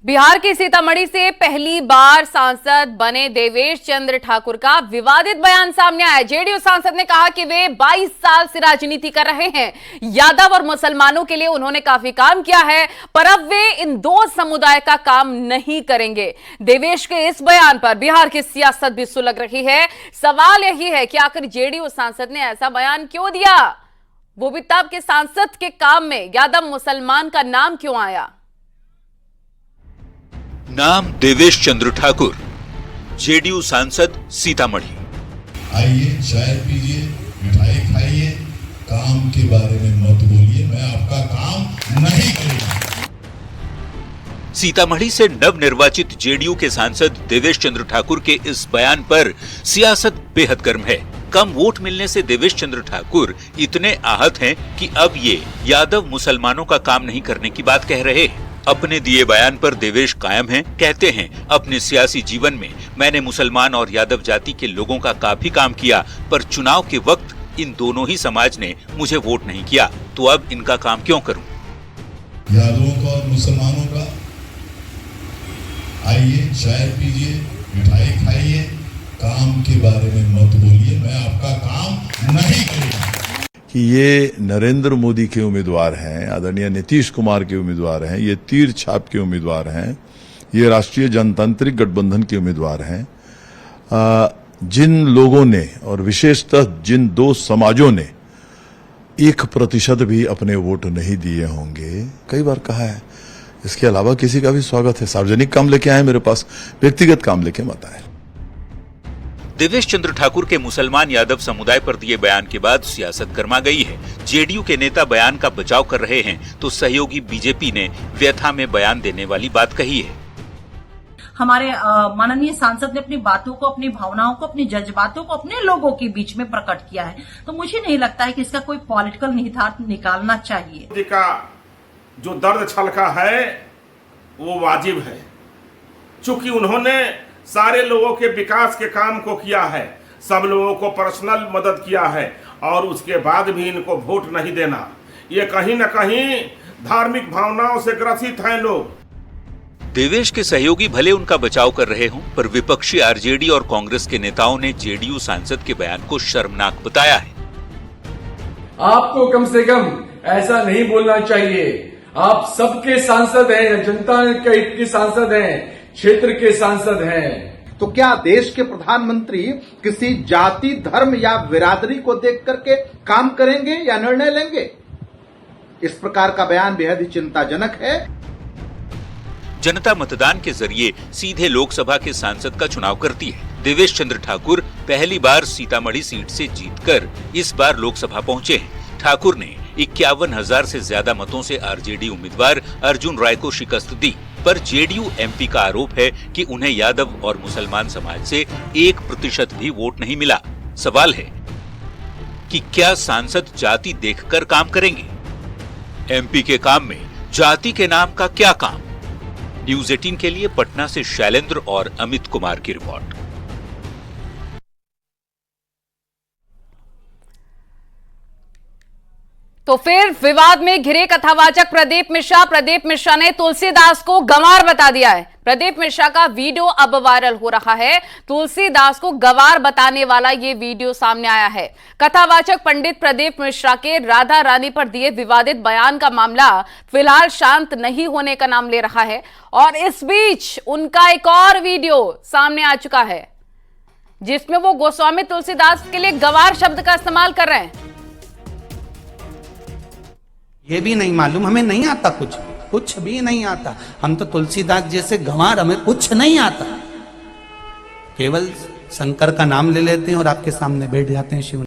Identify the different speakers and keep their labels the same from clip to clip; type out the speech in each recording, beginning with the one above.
Speaker 1: बिहार के सीतामढ़ी से पहली बार सांसद बने देवेश चंद्र ठाकुर का विवादित बयान सामने आया। जेडीयू सांसद ने कहा कि वे 22 साल से राजनीति कर रहे हैं, यादव और मुसलमानों के लिए उन्होंने काफी काम किया है, पर अब वे इन दो समुदाय का काम नहीं करेंगे। देवेश के इस बयान पर बिहार की सियासत भी सुलग रही है। सवाल यही है कि आखिर जेडीयू सांसद ने ऐसा बयान क्यों दिया, वो भी तब के सांसद के काम में यादव मुसलमान का नाम क्यों आया।
Speaker 2: नाम देवेश चंद्र ठाकुर, जेडीयू सांसद सीतामढ़ी।
Speaker 3: आइए चाय पीजिए, मिठाई खाइए, काम के बारे में मत बोलिए, मैं आपका काम नहीं करूंगा।
Speaker 2: सीतामढ़ी से नवनिर्वाचित जेडीयू के सांसद देवेश चंद्र ठाकुर के इस बयान पर सियासत बेहद गर्म है। कम वोट मिलने से देवेश चंद्र ठाकुर इतने आहत हैं कि अब ये यादव मुसलमानों का काम नहीं करने की बात कह रहे हैं। अपने दिए बयान पर देवेश कायम हैं, कहते हैं अपने सियासी जीवन में मैंने मुसलमान और यादव जाति के लोगों का काफी काम किया, पर चुनाव के वक्त इन दोनों ही समाज ने मुझे वोट नहीं किया, तो अब इनका काम क्यों करूं।
Speaker 3: यादवों का और मुसलमानों का आइए चाय पीजिए, मिठाई खाइए, काम के बारे में मत बोलिए, मैं आपका काम नहीं करूंगा।
Speaker 4: कि ये नरेंद्र मोदी के उम्मीदवार हैं, आदरणीय नीतीश कुमार के उम्मीदवार हैं, ये तीर छाप के उम्मीदवार हैं, ये राष्ट्रीय जनतांत्रिक गठबंधन के उम्मीदवार हैं। जिन लोगों ने और विशेषतः जिन दो समाजों ने 1% भी अपने वोट नहीं दिए होंगे, कई बार कहा है, इसके अलावा किसी का भी स्वागत है। सार्वजनिक काम लेके आए मेरे पास, व्यक्तिगत काम लेके मत आए।
Speaker 2: देवेश चंद्र ठाकुर के मुसलमान यादव समुदाय पर दिए बयान के बाद सियासत गर्मा गई है। जेडीयू के नेता बयान का बचाव कर रहे हैं, तो सहयोगी बीजेपी ने व्यथा में बयान देने वाली बात कही है।
Speaker 5: हमारे माननीय सांसद ने अपनी बातों को, अपनी भावनाओं को, अपनी जज्बातों को अपने लोगों के बीच में प्रकट किया है, तो मुझे नहीं लगता है कि इसका कोई पॉलिटिकल निहितार्थ निकालना चाहिए।
Speaker 6: का जो दर्द छलका है वो वाजिब है, चूंकि उन्होंने सारे लोगों के विकास के काम को किया है, सब लोगों को पर्सनल मदद किया है, और उसके बाद भी इनको वोट नहीं देना, ये कहीं न कहीं धार्मिक भावनाओं से ग्रसित हैं लोग।
Speaker 2: देवेश के सहयोगी भले उनका बचाव कर रहे हों, पर विपक्षी आरजेडी और कांग्रेस के नेताओं ने जेडीयू सांसद के बयान को शर्मनाक बताया है।
Speaker 7: आपको कम से कम ऐसा नहीं बोलना चाहिए। आप सबके सांसद हैं, जनता के सांसद हैं, क्षेत्र के सांसद हैं।
Speaker 8: तो क्या देश के प्रधानमंत्री किसी जाति, धर्म या बिरादरी को देख करके काम करेंगे या निर्णय लेंगे? इस प्रकार का बयान बेहद ही चिंताजनक है।
Speaker 2: जनता मतदान के जरिए सीधे लोकसभा के सांसद का चुनाव करती है। देवेश चंद्र ठाकुर पहली बार सीतामढ़ी सीट से जीतकर इस बार लोकसभा पहुंचे हैं। ठाकुर ने 51,000 से ज्यादा मतों से आरजेडी उम्मीदवार अर्जुन राय को शिकस्त दी, पर जेडीयू एमपी का आरोप है कि उन्हें यादव और मुसलमान समाज से 1% भी वोट नहीं मिला। सवाल है कि क्या सांसद जाति देखकर काम करेंगे? एमपी के काम में जाति के नाम का क्या काम? न्यूज 18 के लिए पटना से शैलेंद्र और अमित कुमार की रिपोर्ट।
Speaker 1: तो फिर विवाद में घिरे कथावाचक प्रदीप मिश्रा ने तुलसीदास को गंवार बता दिया है। प्रदीप मिश्रा का वीडियो अब वायरल हो रहा है। तुलसीदास को गंवार बताने वाला ये वीडियो सामने आया है। कथावाचक पंडित प्रदीप मिश्रा के राधा रानी पर दिए विवादित बयान का मामला फिलहाल शांत नहीं होने का नाम ले रहा है, और इस बीच उनका एक और वीडियो सामने आ चुका है जिसमें वो गोस्वामी तुलसीदास के लिए गंवार शब्द का इस्तेमाल कर रहे हैं।
Speaker 9: ये भी नहीं मालूम, हमें नहीं आता, कुछ भी नहीं आता। हम तो तुलसीदास जैसे गंवार, हमें कुछ नहीं आता, केवल शंकर का नाम ले लेते हैं और आपके सामने बैठ जाते हैं शिव।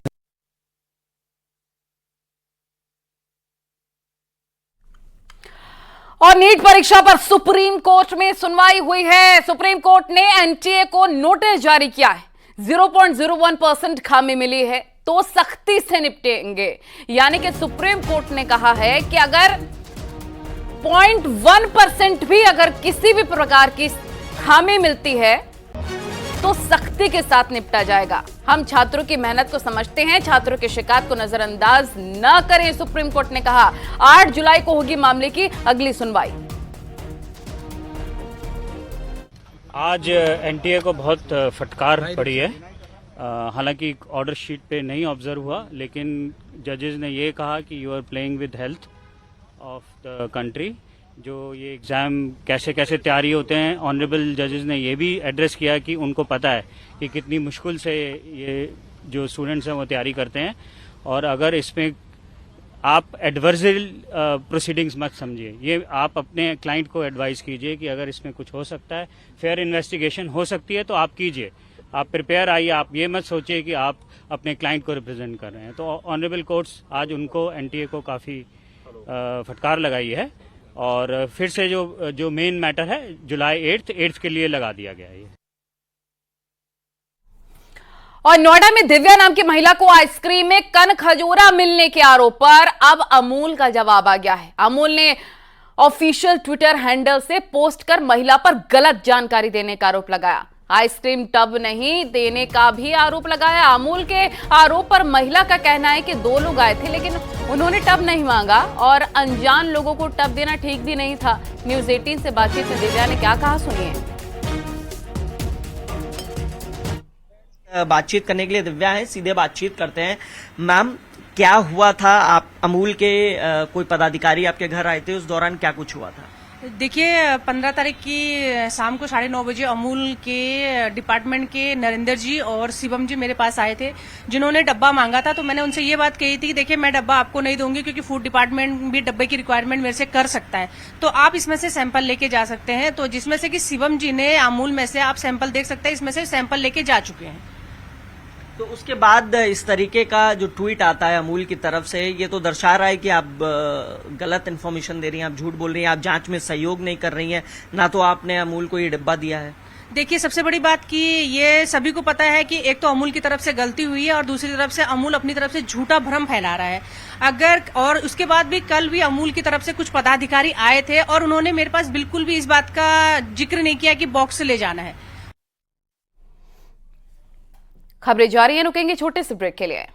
Speaker 1: और नीट परीक्षा पर सुप्रीम कोर्ट में सुनवाई हुई है। सुप्रीम कोर्ट ने एनटीए को नोटिस जारी किया है। 0.01% खामी मिली है तो सख्ती से निपटेंगे। यानी कि सुप्रीम कोर्ट ने कहा है कि अगर 0.1% भी अगर किसी भी प्रकार की खामी मिलती है तो सख्ती के साथ निपटा जाएगा। हम छात्रों की मेहनत को समझते हैं, छात्रों की शिकायत को नजरअंदाज न करें, सुप्रीम कोर्ट ने कहा। 8 जुलाई को होगी मामले की अगली सुनवाई।
Speaker 10: आज एनटीए को बहुत फटकार पड़ी है। हालांकि ऑर्डर शीट पे नहीं ऑब्जर्व हुआ, लेकिन जजेस ने ये कहा कि you are playing with health of the country. जो ये एग्ज़ाम कैसे कैसे तैयारी होते हैं, ऑनरेबल जजेस ने ये भी एड्रेस किया कि उनको पता है कि कितनी मुश्किल से ये जो स्टूडेंट्स हैं वो तैयारी करते हैं। और अगर इसमें आप एडवर्सरी प्रोसीडिंग्स मत समझिए, ये आप अपने क्लाइंट को एडवाइस कीजिए कि अगर इसमें कुछ हो सकता है, फेयर इन्वेस्टिगेशन हो सकती है तो आप कीजिए, आप प्रिपेयर आइए। आप ये मत सोचिए कि आप अपने क्लाइंट को रिप्रेजेंट कर रहे हैं। तो ऑनरेबल कोर्ट्स आज उनको एनटीए को काफ़ी फटकार लगाई है और फिर से जो मेन मैटर है जुलाई 8th के लिए लगा दिया गया है।
Speaker 1: और नोएडा में दिव्या नाम की महिला को आइसक्रीम में कन खजूरा मिलने के आरोप पर अब अमूल का जवाब आ गया है। अमूल ने ऑफिशियल ट्विटर हैंडल से पोस्ट कर महिला पर गलत जानकारी देने का आरोप लगाया। आइसक्रीम टब नहीं देने का भी आरोप लगाया। अमूल के आरोप पर महिला का कहना है कि 2 लोग आए थे लेकिन उन्होंने टब नहीं मांगा और अनजान लोगों को टब देना ठीक भी नहीं था। न्यूज़ 18 से बातचीत में दिव्या ने क्या कहा, सुनिए।
Speaker 11: बातचीत करने के लिए दिव्या है, सीधे बातचीत करते हैं। मैम, क्या हुआ था? आप अमूल के कोई पदाधिकारी आपके घर आए थे, उस दौरान क्या कुछ हुआ था?
Speaker 12: देखिए, 15 तारीख की शाम को 9:30 बजे अमूल के डिपार्टमेंट के नरेंद्र जी और शिवम जी मेरे पास आए थे, जिन्होंने डब्बा मांगा था। तो मैंने उनसे ये बात कही थी कि देखिए, मैं डब्बा आपको नहीं दूंगी क्योंकि फूड डिपार्टमेंट भी डब्बे की रिक्वायरमेंट मेरे से कर सकता है, तो आप इसमें से सैंपल लेके जा सकते हैं। तो जिसमें से कि शिवम जी ने अमूल में से, आप सैंपल देख सकते हैं, इसमें से सैंपल लेके जा चुके हैं।
Speaker 11: तो उसके बाद इस तरीके का जो ट्वीट आता है अमूल की तरफ से, ये तो दर्शा रहा है कि आप गलत इन्फॉर्मेशन दे रही हैं, आप झूठ बोल रही हैं, आप जांच में सहयोग नहीं कर रही हैं, ना तो आपने अमूल को ये डिब्बा दिया है।
Speaker 12: देखिए, सबसे बड़ी बात कि ये सभी को पता है कि एक तो अमूल की तरफ से गलती हुई है और दूसरी तरफ से अमूल अपनी तरफ से झूठा भ्रम फैला रहा है। अगर और उसके बाद भी कल भी अमूल की तरफ से कुछ पदाधिकारी आए थे और उन्होंने मेरे पास बिल्कुल भी इस बात का जिक्र नहीं किया कि बॉक्स ले जाना है।
Speaker 1: खबरें जारी हैं, रुकेंगे छोटे से ब्रेक के लिए।